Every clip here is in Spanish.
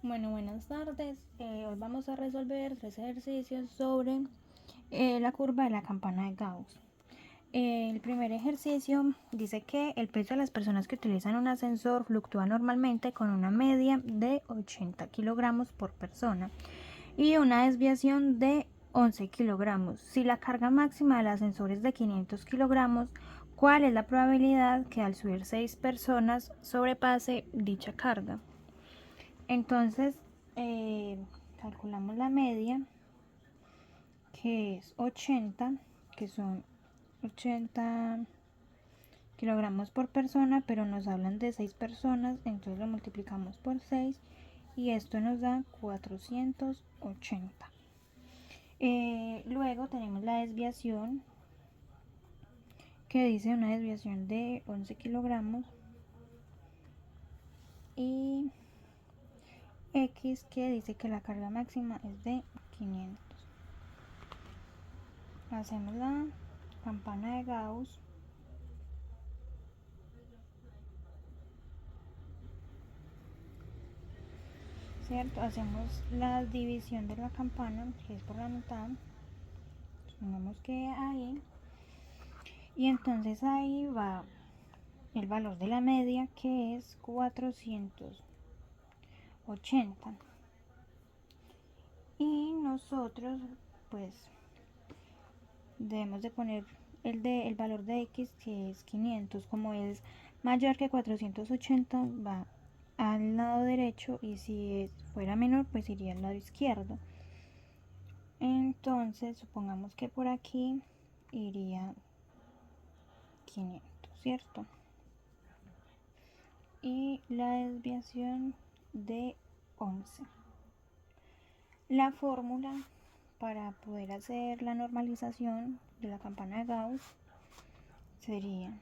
Bueno, buenas tardes. Hoy vamos a resolver 3 ejercicios sobre la curva de la campana de Gauss. El primer ejercicio dice que el peso de las personas que utilizan un ascensor fluctúa normalmente con una media de 80 kilogramos por persona y una desviación de 11 kilogramos. Si la carga máxima del ascensor es de 500 kilogramos, ¿cuál es la probabilidad que al subir 6 personas sobrepase dicha carga? Entonces, calculamos la media, que es 80, que son 80 kilogramos por persona, pero nos hablan de 6 personas, entonces lo multiplicamos por 6 y esto nos da 480. Luego tenemos la desviación, que dice una desviación de 11 kilogramos, y X, que dice que la carga máxima es de 500. Hacemos la campana de Gauss. ¿Cierto? Hacemos la división de la campana, que es por la mitad. Supongamos que ahí. Y entonces ahí va el valor de la media, que es 480. Y nosotros, pues, debemos de poner el valor de X, que es 500. Como es mayor que 480, va al lado derecho, y si fuera menor, pues iría al lado izquierdo. Entonces supongamos que por aquí iría 500, ¿cierto? Y la desviación de 11. La fórmula para poder hacer la normalización de la campana de Gauss sería,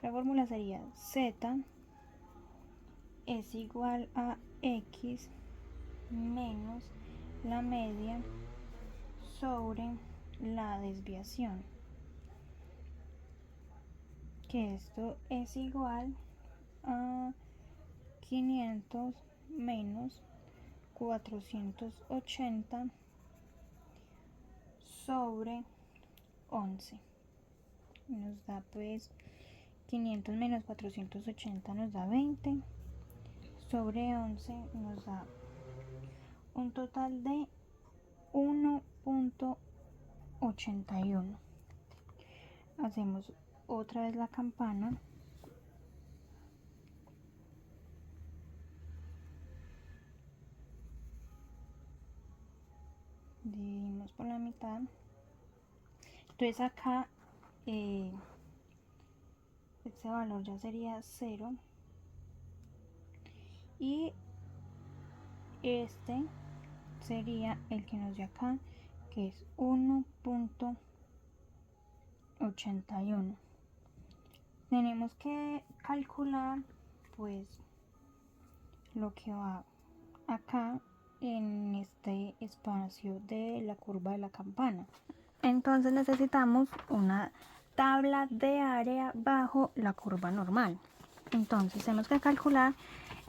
la fórmula sería Z es igual a X menos la media sobre la desviación, que esto es igual a 500 menos 480 sobre 11. Nos da pues 500 menos 480 nos da 20, sobre 11 nos da un total de 1.81. Hacemos otra vez la campana. Dividimos por la mitad. Entonces acá este valor ya sería 0 y este sería el que nos dio acá, que es 1.81. Tenemos que calcular pues lo que va acá en este espacio de la curva de la campana. Entonces necesitamos una tabla de área bajo la curva normal. Entonces tenemos que calcular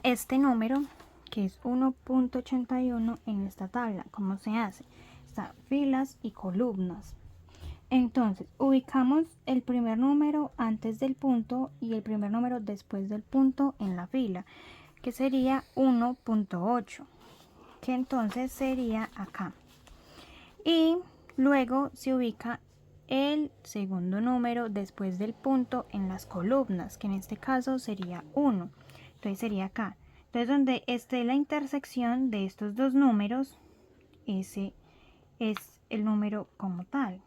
este número, que es 1.81, en esta tabla. ¿Cómo se hace? Está filas y columnas. Entonces ubicamos el primer número antes del punto y el primer número después del punto en la fila, que sería 1.8, que entonces sería acá. Y luego se ubica el segundo número después del punto en las columnas, que en este caso sería 1. Entonces sería acá. Entonces donde esté la intersección de estos dos números, ese es el número como tal.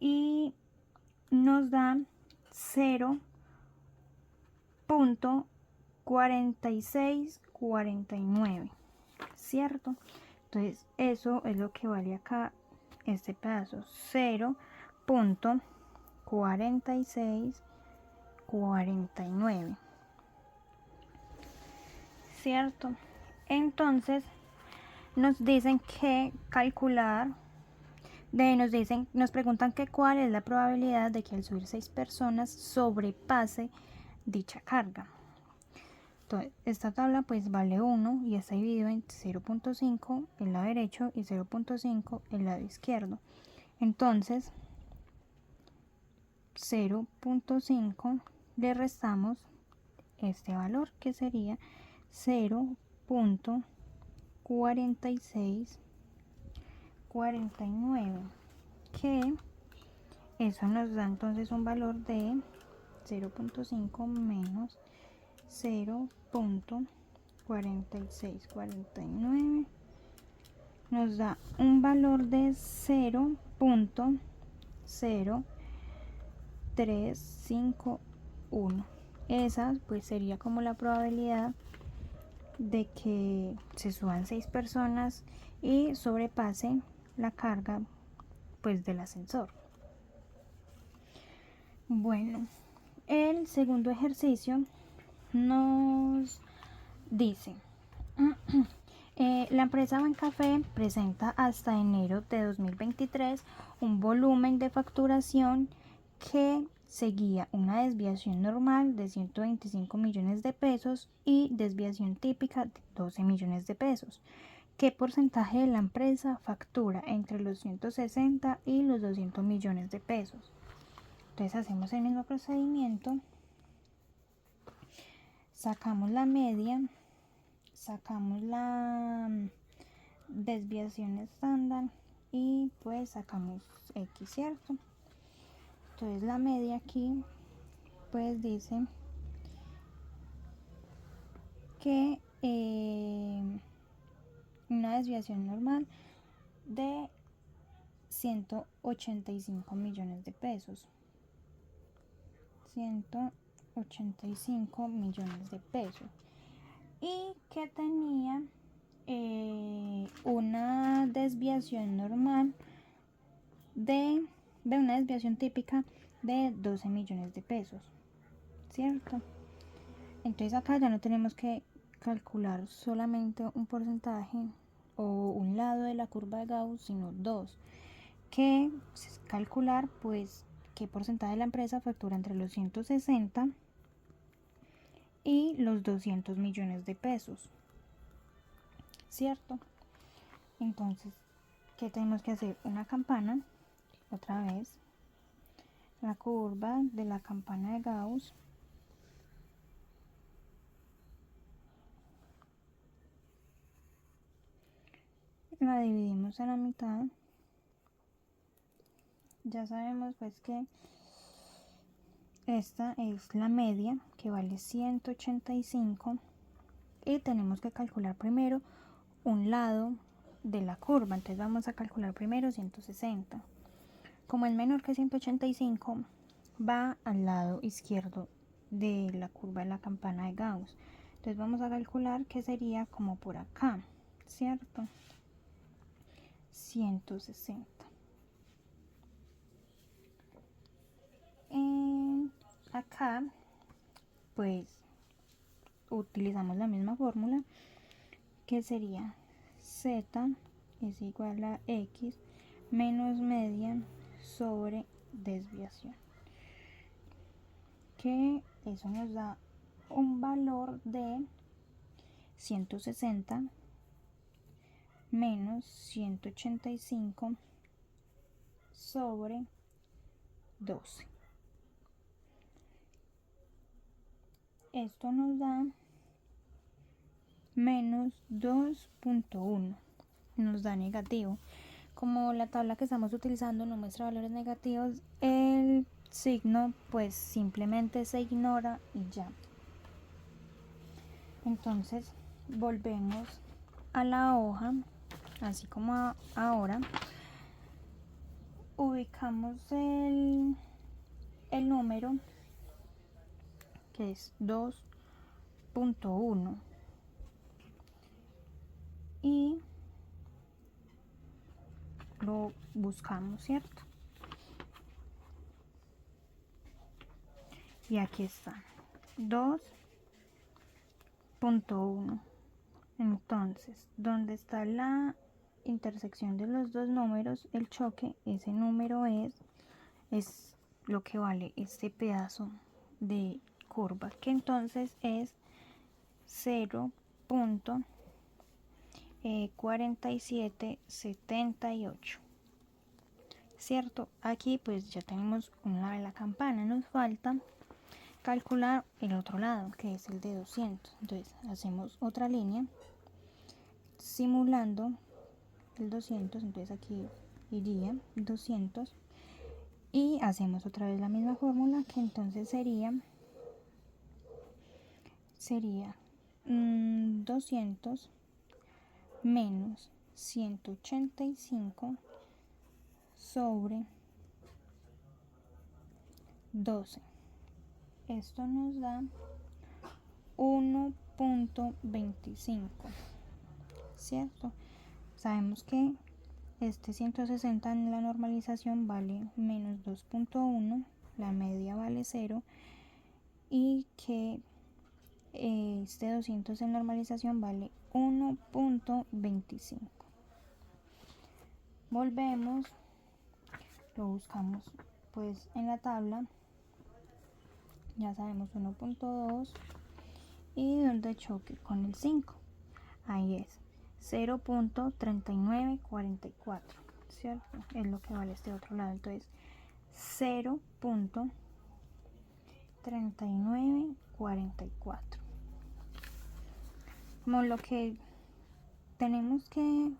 Y nos da 0.4649, ¿cierto? Entonces eso es lo que vale acá este pedazo, 0.4649, ¿cierto? Entonces nos dicen que calcular, nos preguntan que cuál es la probabilidad de que al subir 6 personas sobrepase dicha carga. Entonces, esta tabla pues vale 1 y está dividido en 0.5 el lado derecho y 0.5 el lado izquierdo. Entonces, 0.5 le restamos este valor que sería 0.4649, que eso nos da entonces un valor de 0.5 menos 0.4649 nos da un valor de 0.0351. Esa pues sería como la probabilidad de que se suban 6 personas y sobrepase la carga pues del ascensor. Bueno, el segundo ejercicio nos dice la empresa Bancafé presenta hasta enero de 2023 un volumen de facturación que seguía una desviación normal de 125 millones de pesos y desviación típica de 12 millones de pesos. ¿Qué porcentaje de la empresa factura entre los 160 y los 200 millones de pesos? Entonces hacemos el mismo procedimiento, sacamos la media, sacamos la desviación estándar y pues sacamos X, ¿cierto? Entonces la media aquí pues dice que una desviación normal de 185 millones de pesos. 185 millones de pesos. Y que tenía una desviación normal de una desviación típica de 12 millones de pesos, ¿cierto? Entonces acá ya no tenemos que calcular solamente un porcentaje o un lado de la curva de Gauss, sino dos, que es calcular pues qué porcentaje de la empresa factura entre los 160 y los 200 millones de pesos, ¿cierto? Entonces, ¿qué tenemos que hacer? Una campana, otra vez, la curva de la campana de Gauss, la dividimos a la mitad. Ya sabemos pues que esta es la media, que vale 185, y tenemos que calcular primero un lado de la curva. Entonces vamos a calcular primero 160. Como es menor que 185, va al lado izquierdo de la curva de la campana de Gauss. Entonces vamos a calcular que sería como por acá, ¿cierto? 160. Acá pues utilizamos la misma fórmula, que sería Z es igual a X menos media sobre desviación, que eso nos da un valor de 160 menos 185 sobre 12. Esto nos da menos 2.1, nos da negativo. Como la tabla que estamos utilizando no muestra valores negativos, el signo pues simplemente se ignora y ya. Entonces volvemos a la hoja, así como ahora, ubicamos el número, que es 2.1, y lo buscamos, ¿cierto? Y aquí está 2.1. Entonces, donde está la intersección de los dos números, el choque, ese número es lo que vale este pedazo de curva, que entonces es 0.4778, ¿cierto? Aquí pues ya tenemos un lado de la campana, nos falta calcular el otro lado, que es el de 200. Entonces hacemos otra línea simulando el 200, entonces aquí iría 200 y hacemos otra vez la misma fórmula, que entonces sería 200 menos 185 sobre 12. Esto nos da 1.25, ¿cierto? Sabemos que este 160 en la normalización vale menos 2.1, la media vale 0 y que este 200 en normalización vale 1.25. Volvemos, lo buscamos pues en la tabla, ya sabemos 1.2 y donde choque con el 5, ahí es 0.3944, ¿cierto? Es lo que vale este otro lado, entonces 0.3944. Como lo que tenemos que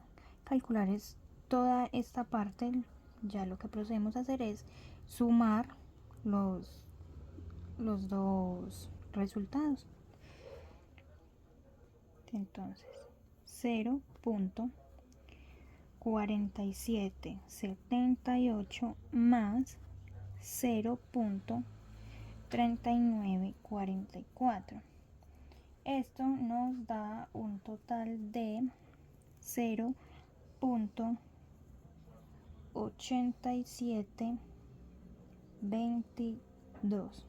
calcular es toda esta parte, ya lo que procedemos a hacer es sumar los dos resultados. Entonces 0.4778 más 0.3944. Esto nos da un total de 0.8722.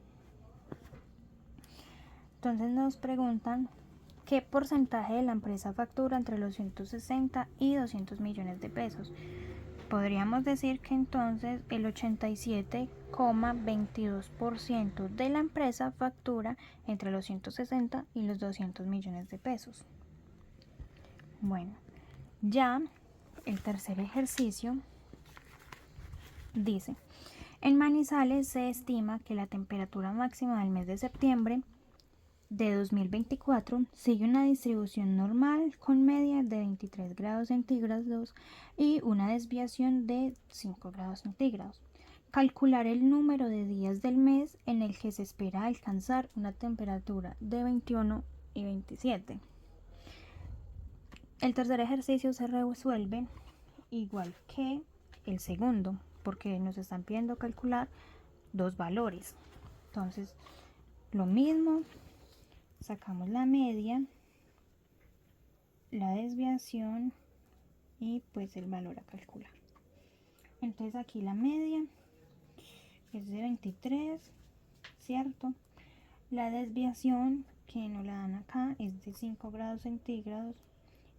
Entonces nos preguntan qué porcentaje de la empresa factura entre los 160 y 200 millones de pesos. Podríamos decir que entonces el 87,22% de la empresa factura entre los 160 y los 200 millones de pesos. Bueno, ya el tercer ejercicio dice: en Manizales se estima que la temperatura máxima del mes de septiembre de 2024 sigue una distribución normal con media de 23 grados centígrados y una desviación de 5 grados centígrados. Calcular el número de días del mes en el que se espera alcanzar una temperatura de 21 y 27. El tercer ejercicio se resuelve igual que el segundo, porque nos están pidiendo calcular dos valores. Entonces, lo mismo, sacamos la media, la desviación y pues el valor a calcular. Entonces aquí la media es de 23, ¿cierto? La desviación, que nos la dan acá, es de 5 grados centígrados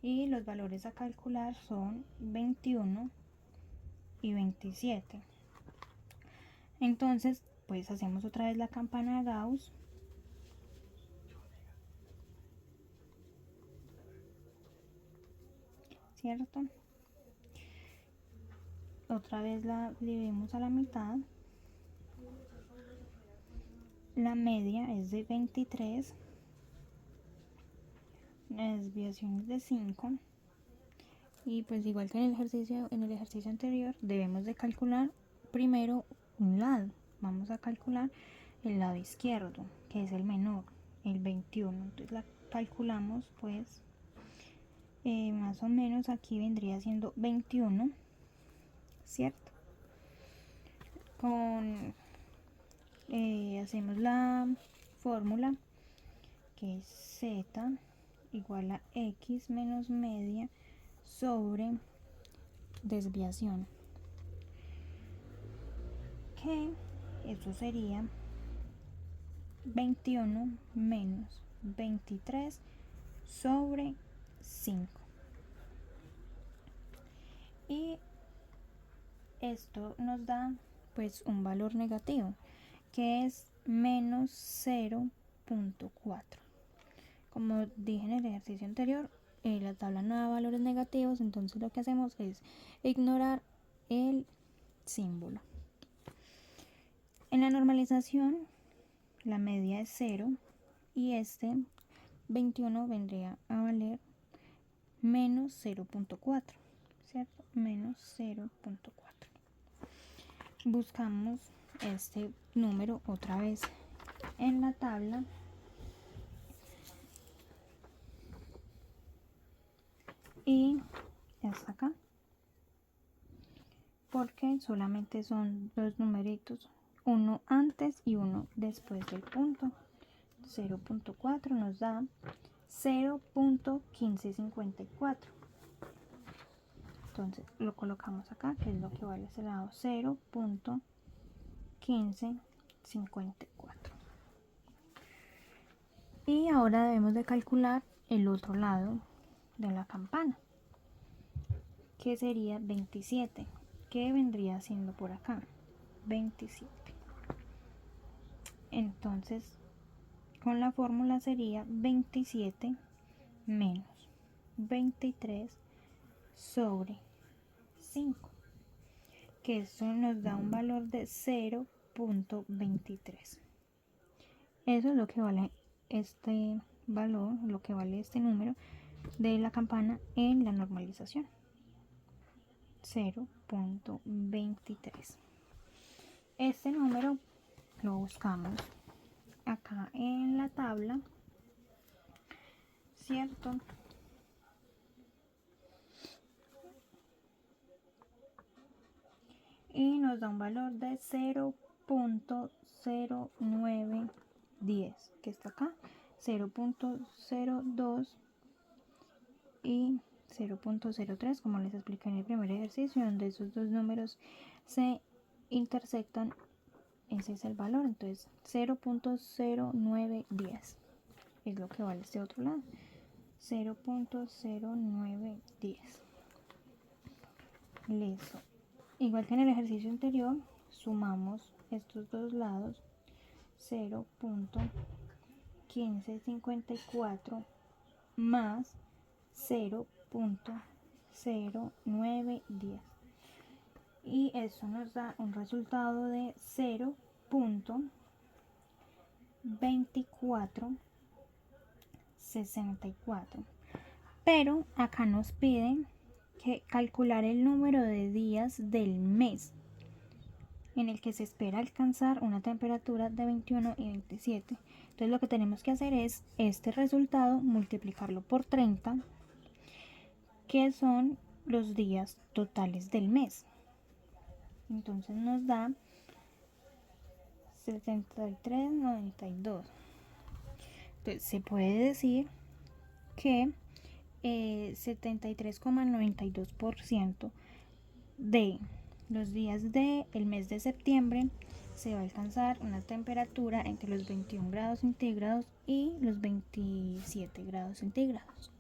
y los valores a calcular son 21 y 27. Entonces pues hacemos otra vez la campana de Gauss, ¿cierto? Otra vez la dividimos a la mitad, la media es de 23, la desviación es de 5 y pues igual que en el ejercicio anterior debemos de calcular primero un lado. Vamos a calcular el lado izquierdo, que es el menor, el 21. Entonces la calculamos pues más o menos aquí vendría siendo 21, ¿cierto? Hacemos la fórmula, que es z igual a x menos media sobre desviación, que eso sería 21 menos 23 sobre 5. Y esto nos da pues un valor negativo, que es menos 0.4. como dije en el ejercicio anterior, la tabla no da valores negativos, entonces lo que hacemos es ignorar el símbolo. En la normalización, la media es 0 y este 21 vendría a valer menos 0.4, ¿cierto? Menos 0.4. Buscamos este número otra vez en la tabla y está acá, porque solamente son dos numeritos, uno antes y uno después del punto. 0.4 nos da 0.1554. Entonces lo colocamos acá, que es lo que vale ese lado, 0.1554. Y ahora debemos de calcular el otro lado de la campana, que sería 27, que vendría siendo por acá, 27. Entonces, con la fórmula sería 27 menos 23 sobre 5, que eso nos da un valor de 0.23. Eso es lo que vale este valor, lo que vale este número de la campana en la normalización, 0.23. Este número lo buscamos acá en la tabla, ¿cierto? Y nos da un valor de 0.0910, que está acá, 0.02 y 0.03, como les expliqué en el primer ejercicio, donde esos dos números se intersectan. Ese es el valor, entonces 0.0910 es lo que vale este otro lado, 0.0910. Listo. Igual que en el ejercicio anterior, sumamos estos dos lados, 0.1554 más 0.0910. Y eso nos da un resultado de 0.2464. Pero acá nos piden que calcular el número de días del mes en el que se espera alcanzar una temperatura de 21 y 27. Entonces lo que tenemos que hacer es este resultado multiplicarlo por 30, que son los días totales del mes. Entonces nos da 73.92. Entonces se puede decir que 73.92% de los días del mes de septiembre se va a alcanzar una temperatura entre los 21 grados centígrados y los 27 grados centígrados.